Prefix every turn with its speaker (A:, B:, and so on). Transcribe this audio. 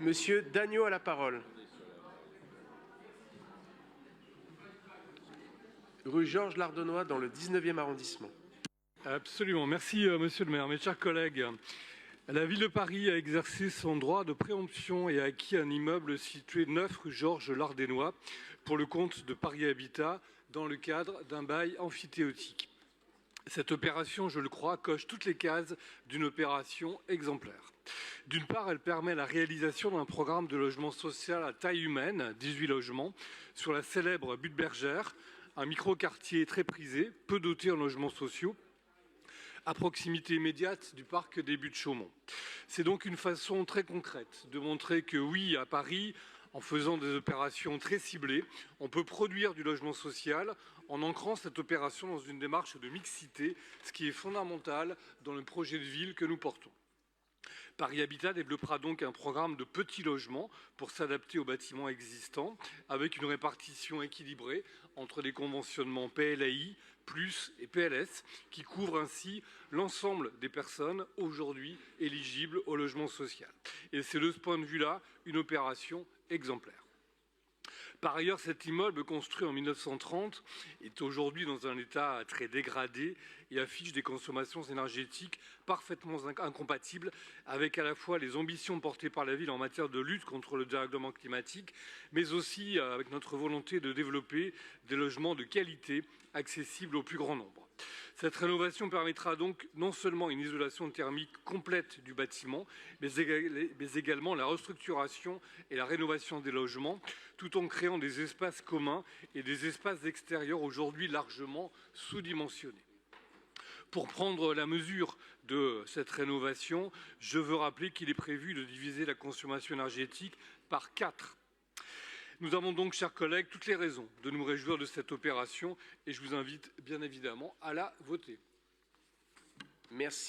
A: Monsieur Dagneau a la parole. Rue Georges Lardonnois, dans le 19e arrondissement.
B: Absolument. Merci, monsieur le maire. Mes chers collègues, la ville de Paris a exercé son droit de préemption et a acquis un immeuble situé 9 rue Georges Lardonnois pour le compte de Paris Habitat dans le cadre d'un bail amphithéotique. Cette opération, je le crois, coche toutes les cases d'une opération exemplaire. D'une part, elle permet la réalisation d'un programme de logement social à taille humaine, 18 logements, sur la célèbre butte Bergère, un micro-quartier très prisé, peu doté en logements sociaux, à proximité immédiate du parc des Buttes-Chaumont. C'est donc une façon très concrète de montrer que oui, à Paris, en faisant des opérations très ciblées, on peut produire du logement social en ancrant cette opération dans une démarche de mixité, ce qui est fondamental dans le projet de ville que nous portons. Paris Habitat développera donc un programme de petits logements pour s'adapter aux bâtiments existants, avec une répartition équilibrée entre des conventionnements PLAI, plus et PLS, qui couvrent ainsi l'ensemble des personnes aujourd'hui éligibles au logement social. Et c'est de ce point de vue-là une opération exemplaire. Par ailleurs, cet immeuble construit en 1930 est aujourd'hui dans un état très dégradé et affiche des consommations énergétiques parfaitement incompatibles avec à la fois les ambitions portées par la ville en matière de lutte contre le dérèglement climatique, mais aussi avec notre volonté de développer des logements de qualité accessibles au plus grand nombre. Cette rénovation permettra donc non seulement une isolation thermique complète du bâtiment, mais également la restructuration et la rénovation des logements, tout en créant des espaces communs et des espaces extérieurs aujourd'hui largement sous-dimensionnés. Pour prendre la mesure de cette rénovation, je veux rappeler qu'il est prévu de diviser la consommation énergétique par 4. Nous avons donc, chers collègues, toutes les raisons de nous réjouir de cette opération et je vous invite bien évidemment à la voter.
A: Merci.